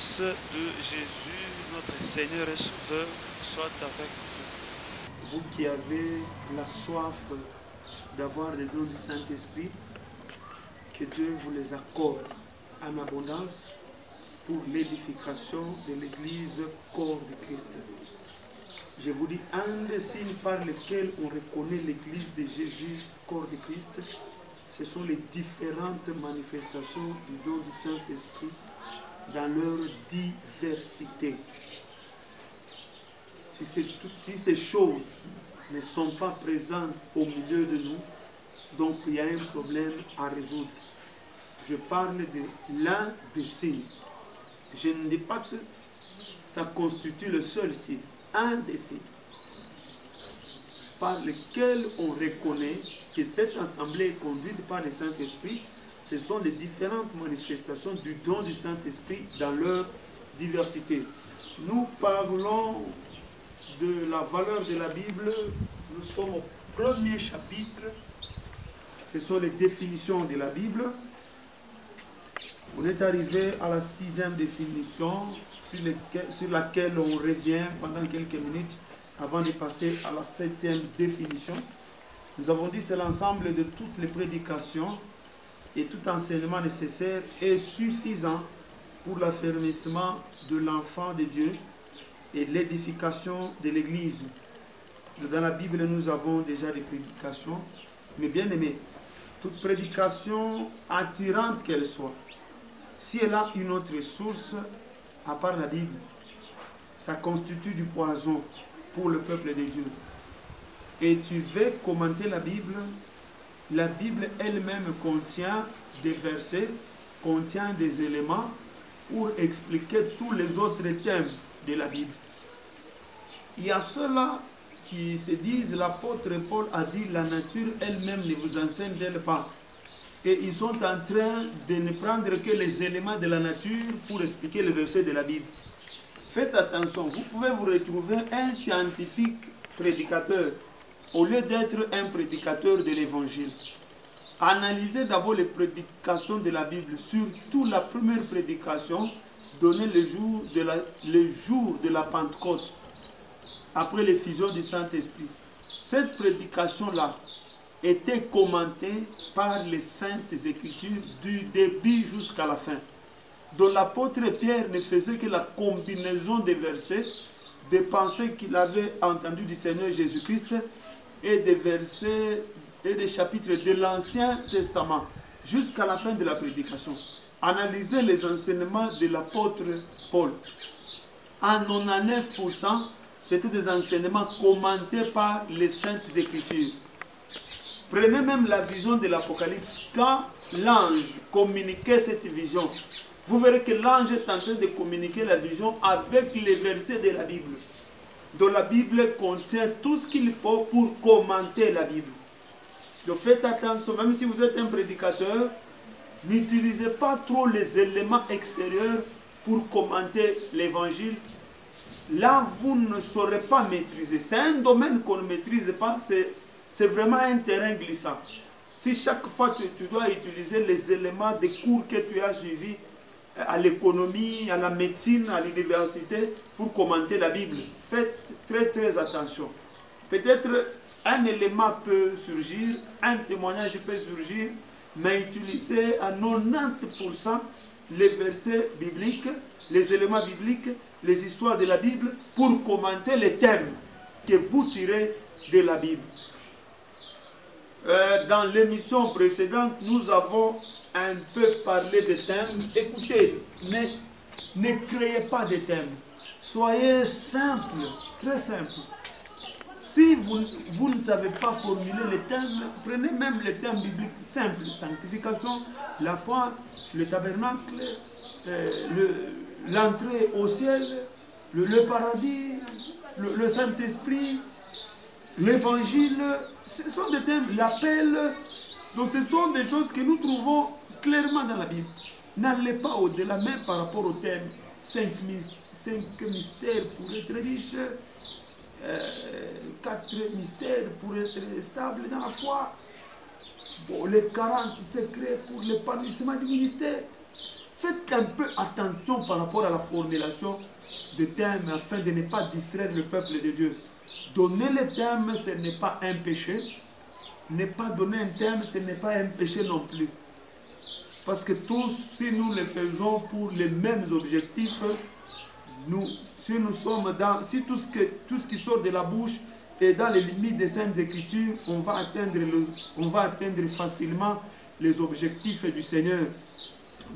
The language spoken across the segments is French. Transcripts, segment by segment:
grâce de Jésus, notre Seigneur et Sauveur, soit avec vous. Vous qui avez la soif d'avoir les dons du Saint-Esprit, que Dieu vous les accorde en abondance pour l'édification de l'Église corps de Christ. Je vous dis, un des signes par lesquels on reconnaît l'Église de Jésus, corps de Christ, ce sont les différentes manifestations du don du Saint-Esprit dans leur diversité. Si ces choses ne sont pas présentes au milieu de nous, donc il y a un problème à résoudre. Je parle de l'un des signes. Je ne dis pas que ça constitue le seul signe, un des signes par lequel on reconnaît que cette assemblée est conduite par le Saint-Esprit. Ce sont les différentes manifestations du don du Saint-Esprit dans leur diversité. Nous parlons de la valeur de la Bible. Nous sommes au premier chapitre. Ce sont les définitions de la Bible. On est arrivé à la 6e définition sur laquelle on revient pendant quelques minutes avant de passer à la 7e définition. Nous avons dit que c'est l'ensemble de toutes les prédications et tout enseignement nécessaire est suffisant pour l'affermissement de l'enfant de Dieu et l'édification de l'Église. Dans la Bible, nous avons déjà des prédications, mais bien aimé, toute prédication attirante qu'elle soit, si elle a une autre source à part la Bible, ça constitue du poison pour le peuple de Dieu. Et tu veux commenter la Bible elle-même contient des versets, contient des éléments pour expliquer tous les autres thèmes de la Bible. Il y a ceux-là qui se disent, l'apôtre Paul a dit, la nature elle-même ne vous enseigne d'elle pas. Et ils sont en train de ne prendre que les éléments de la nature pour expliquer les versets de la Bible. Faites attention, vous pouvez vous retrouver un scientifique prédicateur au lieu d'être un prédicateur de l'Évangile. Analysez d'abord les prédications de la Bible, surtout la première prédication donnée le jour de la Pentecôte, après l'effusion du Saint-Esprit. Cette prédication-là était commentée par les Saintes Écritures du début jusqu'à la fin, dont l'apôtre Pierre ne faisait que la combinaison des versets, des pensées qu'il avait entendues du Seigneur Jésus-Christ et des versets et des chapitres de l'Ancien Testament jusqu'à la fin de la prédication. Analysez les enseignements de l'apôtre Paul. En 99%, c'était des enseignements commentés par les Saintes Écritures. Prenez même la vision de l'Apocalypse. Quand l'ange communiquait cette vision, vous verrez que l'ange est en train de communiquer la vision avec les versets de la Bible. Donc la Bible contient tout ce qu'il faut pour commenter la Bible. Donc faites attention, même si vous êtes un prédicateur, n'utilisez pas trop les éléments extérieurs pour commenter l'évangile. Là, vous ne saurez pas maîtriser. C'est un domaine qu'on ne maîtrise pas, c'est vraiment un terrain glissant. Si chaque fois tu dois utiliser les éléments des cours que tu as suivis à l'économie, à la médecine, à l'université, pour commenter la Bible, faites très attention. Peut-être un élément peut surgir, un témoignage peut surgir, mais utilisez à 90% les versets bibliques, les éléments bibliques, les histoires de la Bible, pour commenter les thèmes que vous tirez de la Bible. Dans l'émission précédente, nous avons un peu parlé de thèmes. Écoutez, ne créez pas de thèmes. Soyez simple, très simple. Si vous ne savez pas formuler les thèmes, prenez même les thèmes bibliques simples. Sanctification, la foi, le tabernacle, l'entrée au ciel, le paradis, le Saint-Esprit, l'évangile. Ce sont des thèmes, l'appel. Donc ce sont des choses que nous trouvons clairement dans la Bible. N'allez pas au-delà, même par rapport au thème 5 mystères pour être riche, 4 mystères pour être stable dans la foi, bon, les 40 secrets pour l'épanouissement du ministère. faites un peu attention par rapport à la formulation de thèmes afin de ne pas distraire le peuple de Dieu. Donner les thèmes, ce n'est pas un péché. Ne pas donner un thème, ce n'est pas un péché non plus. Parce que tous, si nous le faisons pour les mêmes objectifs, si tout ce qui sort de la bouche est dans les limites des Saintes Écritures, on va atteindre facilement les objectifs du Seigneur.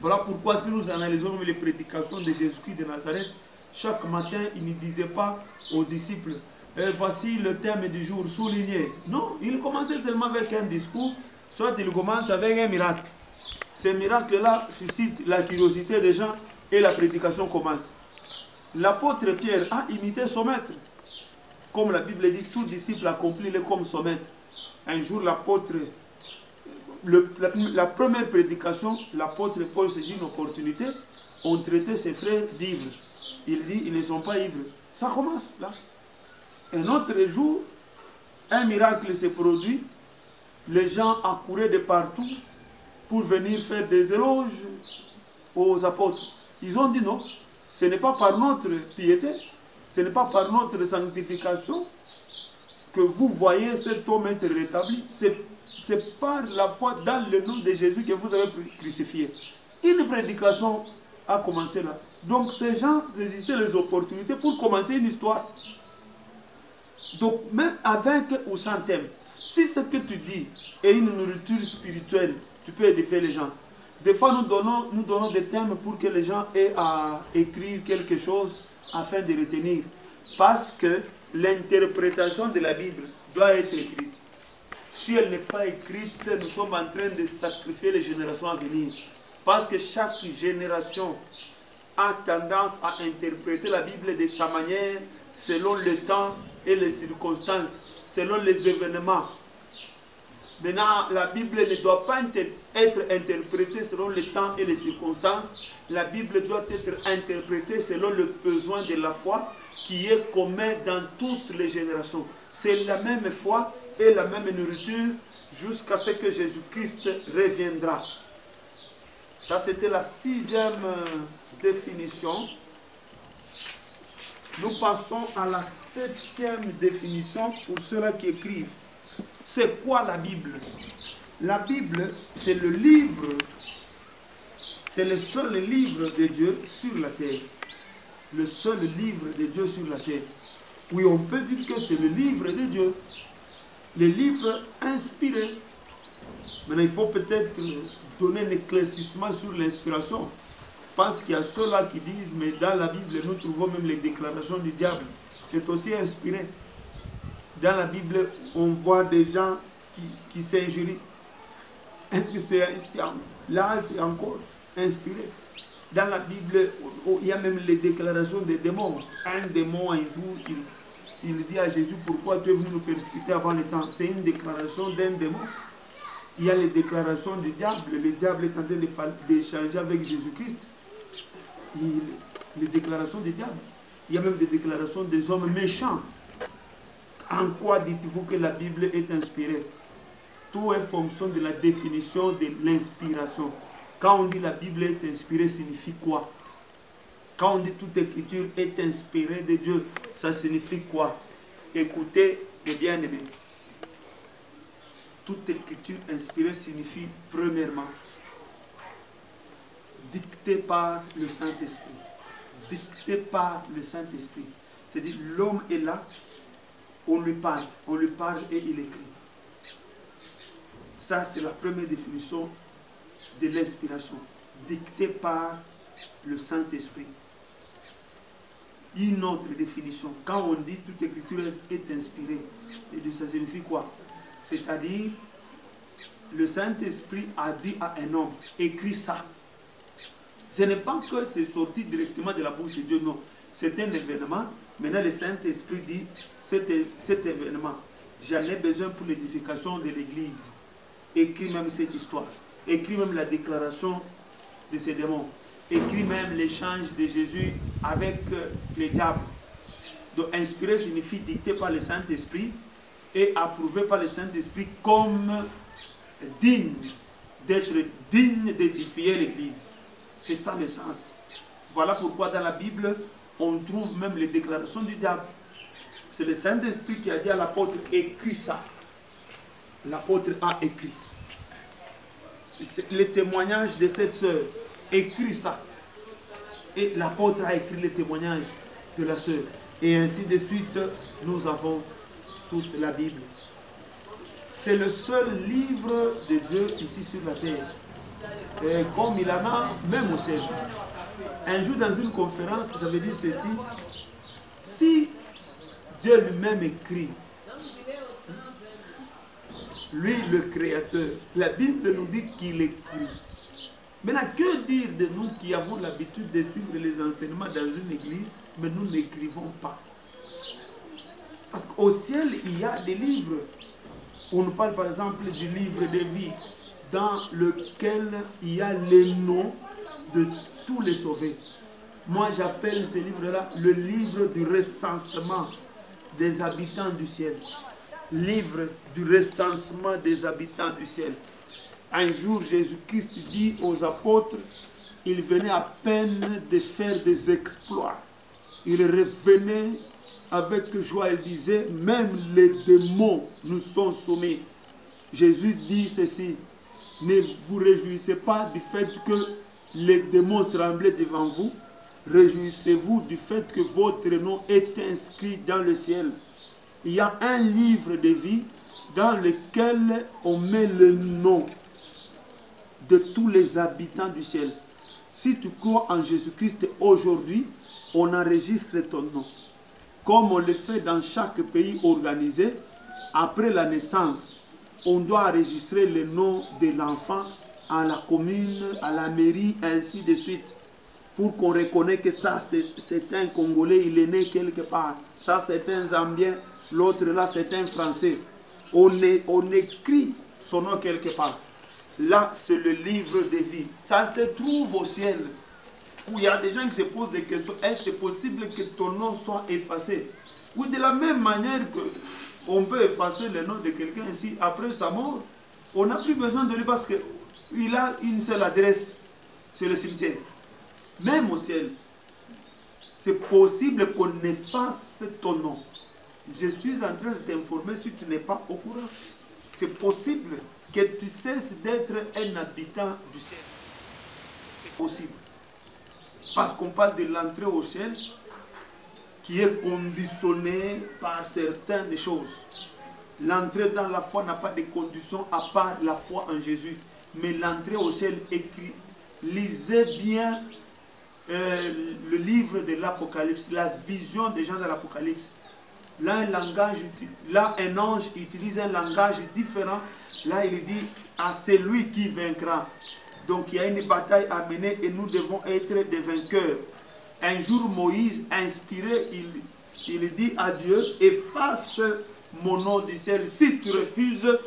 Voilà pourquoi si nous analysons les prédications de Jésus-Christ de Nazareth, chaque matin, il ne disait pas aux disciples, voici le thème du jour, souligné. Non, il commençait seulement avec un discours, soit il commence avec un miracle. Ce miracle-là suscite la curiosité des gens et la prédication commence. L'apôtre Pierre a imité son maître. Comme la Bible dit, tout disciple accomplit-le comme son maître. Un jour, l'apôtre, la première prédication, l'apôtre Paul saisit une opportunité, on traitait ses frères d'ivres. Il dit, ils ne sont pas ivres. Ça commence là. Un autre jour, un miracle s'est produit. Les gens accouraient de partout pour venir faire des éloges aux apôtres. Ils ont dit non, ce n'est pas par notre piété, ce n'est pas par notre sanctification que vous voyez cet homme être rétabli. C'est par la foi dans le nom de Jésus que vous avez crucifié. Une prédication a commencé là. Donc ces gens saisissaient les opportunités pour commencer une histoire. Donc même avec ou sans thème, si ce que tu dis est une nourriture spirituelle, tu peux édifier les gens. Des fois nous donnons des thèmes pour que les gens aient à écrire quelque chose afin de retenir. Parce que l'interprétation de la Bible doit être écrite. Si elle n'est pas écrite, nous sommes en train de sacrifier les générations à venir. Parce que chaque génération a tendance à interpréter la Bible de sa manière, selon le temps et les circonstances, selon les événements. Maintenant, la Bible ne doit pas être interprétée selon le temps et les circonstances. La Bible doit être interprétée selon le besoin de la foi qui est commun dans toutes les générations. C'est la même foi et la même nourriture jusqu'à ce que Jésus-Christ reviendra. Ça, c'était la 6e définition. Nous passons à la 7e définition pour ceux-là qui écrivent. C'est quoi la Bible? La Bible, c'est le livre, c'est le seul livre de Dieu sur la terre. Le seul livre de Dieu sur la terre. Oui, on peut dire que c'est le livre de Dieu. Le livre inspiré. Maintenant, il faut peut-être donner un éclaircissement sur l'inspiration. Parce qu'il y a ceux-là qui disent, mais dans la Bible, nous trouvons même les déclarations du diable. C'est aussi inspiré. Dans la Bible, on voit des gens qui s'injurient. Est-ce que là, c'est encore inspiré? Dans la Bible, il y a même les déclarations des démons. Un démon, un jour, il dit à Jésus, pourquoi tu es venu nous persécuter avant le temps? C'est une déclaration d'un démon. Il y a les déclarations du diable. Le diable est en train d'échanger avec Jésus-Christ. Les déclarations du diable. Il y a même des déclarations des hommes méchants. En quoi dites-vous que la Bible est inspirée? Tout est fonction de la définition de l'inspiration. Quand on dit la Bible est inspirée, signifie quoi? Quand on dit toute écriture est inspirée de Dieu, ça signifie quoi? Écoutez les bien-aimés. Toute écriture inspirée signifie, premièrement, dictée par le Saint-Esprit. Dictée par le Saint-Esprit. C'est-à-dire, l'homme est là, on lui parle et il écrit. Ça, c'est la première définition de l'inspiration. Dictée par le Saint-Esprit. Une autre définition, quand on dit toute écriture est inspirée, ça signifie quoi? C'est-à-dire, le Saint-Esprit a dit à un homme, écris ça. Ce n'est pas que c'est sorti directement de la bouche de Dieu, non. C'est un événement. Maintenant, le Saint-Esprit dit, cet événement, j'en ai besoin pour l'édification de l'Église. Écris même cette histoire. Écris même la déclaration de ces démons. Écris même l'échange de Jésus avec les diables. Donc, inspiré signifie dicté par le Saint-Esprit et approuvé par le Saint-Esprit comme digne d'être digne d'édifier l'Église. C'est ça le sens. Voilà pourquoi dans la Bible, on trouve même les déclarations du diable. C'est le Saint-Esprit qui a dit à l'apôtre, écris ça. L'apôtre a écrit. Le témoignage de cette sœur, écrit ça. Et l'apôtre a écrit le témoignage de la sœur. Et ainsi de suite, nous avons toute la Bible. C'est le seul livre de Dieu ici sur la terre. Et comme il en a même au ciel. Un jour dans une conférence, j'avais dit ceci. Si Dieu lui-même écrit, lui le créateur, la Bible nous dit qu'il écrit. Maintenant, que dire de nous qui avons l'habitude de suivre les enseignements dans une église, mais nous n'écrivons pas? Parce qu'au ciel, il y a des livres. On nous parle par exemple du livre de vie, dans lequel il y a les noms de tous les sauvés. Moi, j'appelle ce livre-là le livre du recensement des habitants du ciel. Livre du recensement des habitants du ciel. Un jour, Jésus-Christ dit aux apôtres, il venait à peine de faire des exploits. Il revenait avec joie et disait, même les démons nous sont soumis. Jésus dit ceci, ne vous réjouissez pas du fait que les démons tremblaient devant vous, réjouissez-vous du fait que votre nom est inscrit dans le ciel. Il y a un livre de vie dans lequel on met le nom de tous les habitants du ciel. Si tu crois en Jésus-Christ aujourd'hui, on enregistre ton nom. Comme on le fait dans chaque pays organisé, après la naissance, on doit enregistrer le nom de l'enfant à la commune, à la mairie, ainsi de suite. Pour qu'on reconnaisse que ça, c'est un Congolais, il est né quelque part. Ça, c'est un Zambien, l'autre là, c'est un Français. On écrit son nom quelque part. Là, c'est le livre de vie. Ça se trouve au ciel. Où il y a des gens qui se posent des questions. Est-ce possible que ton nom soit effacé? Ou de la même manière qu'on peut effacer le nom de quelqu'un ici après sa mort, on n'a plus besoin de lui parce qu'il a une seule adresse, c'est le cimetière. Même au ciel, c'est possible qu'on efface ton nom. Je suis en train de t'informer si tu n'es pas au courant. C'est possible que tu cesses d'être un habitant du ciel. C'est possible. Parce qu'on parle de l'entrée au ciel qui est conditionnée par certaines choses. L'entrée dans la foi n'a pas de conditions à part la foi en Jésus. Mais l'entrée au ciel écrit. Lisez bien le livre de l'Apocalypse, la vision des gens de l'Apocalypse. Là, un ange utilise un langage différent. Là, il dit à celui qui vaincra. Donc, il y a une bataille à mener et nous devons être des vainqueurs. Un jour, Moïse, inspiré, il dit à Dieu, efface mon nom du ciel si tu refuses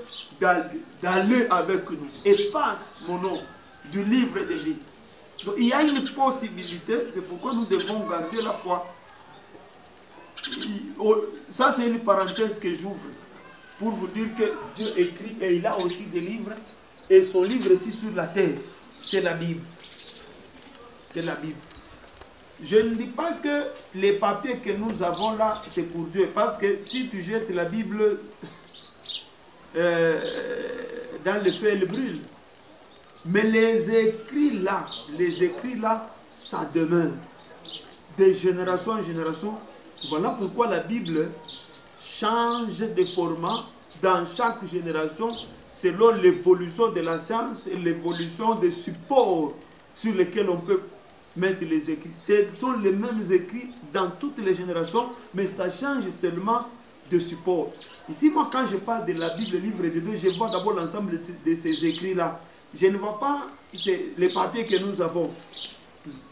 d'aller avec nous. Efface mon nom du livre de vie. Donc, il y a une possibilité, c'est pourquoi nous devons garder la foi. Ça, c'est une parenthèse que j'ouvre pour vous dire que Dieu écrit et il a aussi des livres. Et son livre ici sur la terre, c'est la Bible. C'est la Bible. Je ne dis pas que les papiers que nous avons là, c'est pour Dieu. Parce que si tu jettes la Bible dans le feu, elle brûle. Mais les écrits là, ça demeure. De génération en génération. Voilà pourquoi la Bible change de format dans chaque génération selon l'évolution de la science et l'évolution des supports sur lesquels on peut mettre les écrits. Ce sont les mêmes écrits dans toutes les générations, mais ça change seulement de support. Ici, moi, quand je parle de la Bible, le livre de Dieu, je vois d'abord l'ensemble de ces écrits-là. Je ne vois pas les papiers que nous avons.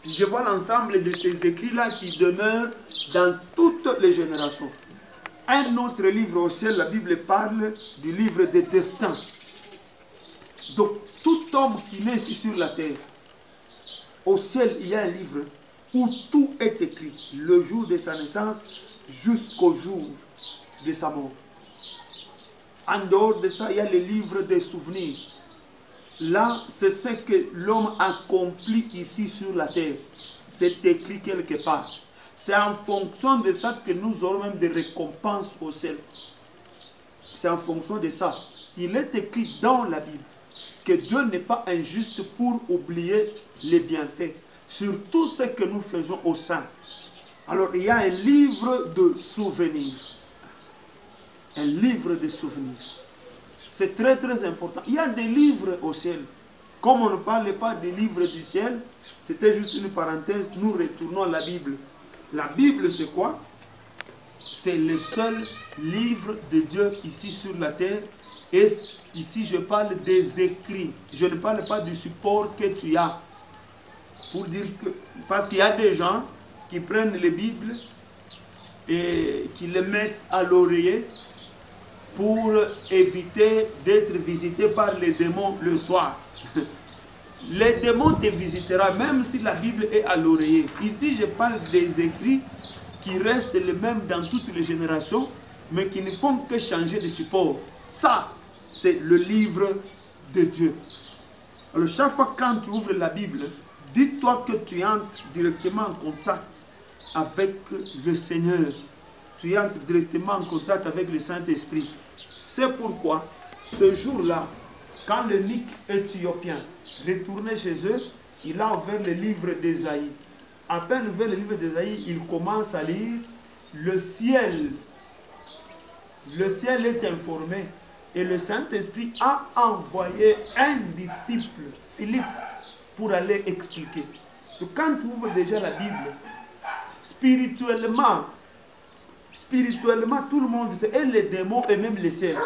Je vois l'ensemble de ces écrits-là qui demeurent dans toutes les générations. Un autre livre au ciel, la Bible parle du livre des destins. Donc, tout homme qui naît ici sur la terre, au ciel, il y a un livre où tout est écrit, le jour de sa naissance jusqu'au jour de sa mort. En dehors de ça, il y a le livre des souvenirs. là, c'est ce que l'homme accomplit ici sur la terre. C'est écrit quelque part. C'est en fonction de ça que nous aurons même des récompenses au ciel. C'est en fonction de ça. Il est écrit dans la Bible que Dieu n'est pas injuste pour oublier les bienfaits sur tout ce que nous faisons au sein. Alors, il y a un livre de souvenirs. Un livre de souvenirs. C'est très très important. Il y a des livres au ciel. Comme on ne parlait pas des livres du ciel, c'était juste une parenthèse, nous retournons à la Bible. La Bible, c'est quoi? C'est le seul livre de Dieu ici sur la terre. Et ici, je parle des écrits. Je ne parle pas du support que tu as. Pour dire que, parce qu'il y a des gens qui prennent les Bibles et qui les mettent à l'oreiller pour éviter d'être visités par les démons le soir. Les démons te visiteront même si la Bible est à l'oreiller. Ici, je parle des écrits qui restent les mêmes dans toutes les générations, mais qui ne font que changer de support. Ça, c'est le livre de Dieu. Alors, chaque fois quand tu ouvres la Bible, dis-toi que tu entres directement en contact avec le Seigneur. Tu entres directement en contact avec le Saint-Esprit. C'est pourquoi, ce jour-là, quand le Nique éthiopien retournait chez eux, il a ouvert le livre d'Ésaïe. À peine ouvert le livre d'Ésaïe, il commence à lire le ciel. Le ciel est informé. Et le Saint-Esprit a envoyé un disciple, Philippe, pour aller expliquer. Donc, quand tu ouvres déjà la Bible, spirituellement, tout le monde sait, et les démons et même les ciels,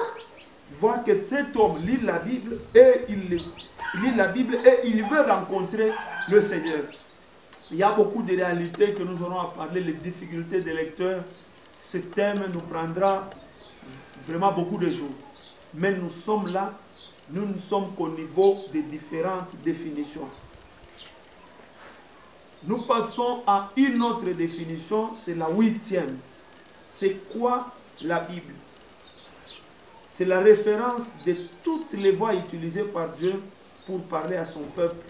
voient que cet homme lit la Bible et il lit la Bible et il veut rencontrer le Seigneur. Il y a beaucoup de réalités que nous aurons à parler, les difficultés des lecteurs. Ce thème nous prendra vraiment beaucoup de jours. Mais nous sommes là, nous ne sommes qu'au niveau des différentes définitions. Nous passons à une autre définition, c'est la 8e. C'est quoi la Bible? C'est la référence de toutes les voies utilisées par Dieu pour parler à son peuple.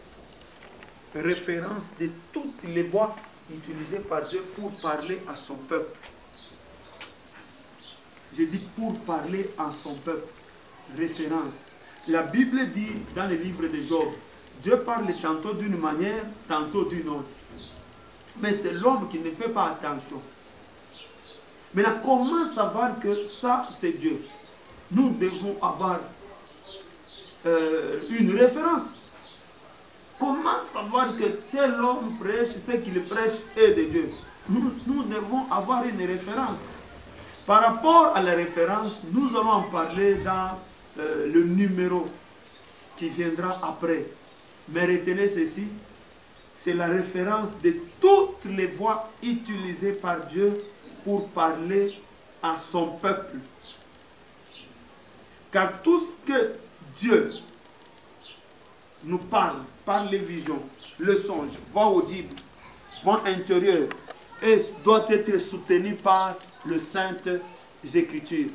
Référence de toutes les voies utilisées par Dieu pour parler à son peuple. Je dis pour parler à son peuple. Référence. La Bible dit dans le livre de Job, Dieu parle tantôt d'une manière, tantôt d'une autre. Mais c'est l'homme qui ne fait pas attention. Maintenant, comment savoir que ça, c'est Dieu? Nous devons avoir une référence. Comment savoir que tel homme prêche, ce qu'il prêche est de Dieu? Nous devons avoir une référence. Par rapport à la référence, nous allons en parler dans le numéro qui viendra après. Mais retenez ceci, c'est la référence de toutes les voies utilisées par Dieu pour parler à son peuple. Car tout ce que Dieu nous parle, par les visions, le songe, voix audible, voix intérieure, et doit être soutenu par le Sainte Écriture.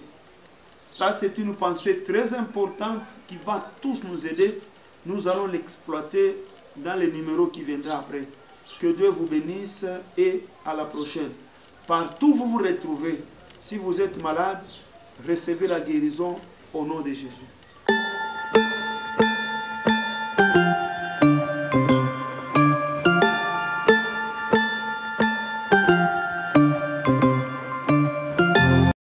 Ça, c'est une pensée très importante qui va tous nous aider. Nous allons l'exploiter dans les numéros qui viendront après. Que Dieu vous bénisse et à la prochaine. Partout où vous vous retrouvez, si vous êtes malade, recevez la guérison au nom de Jésus.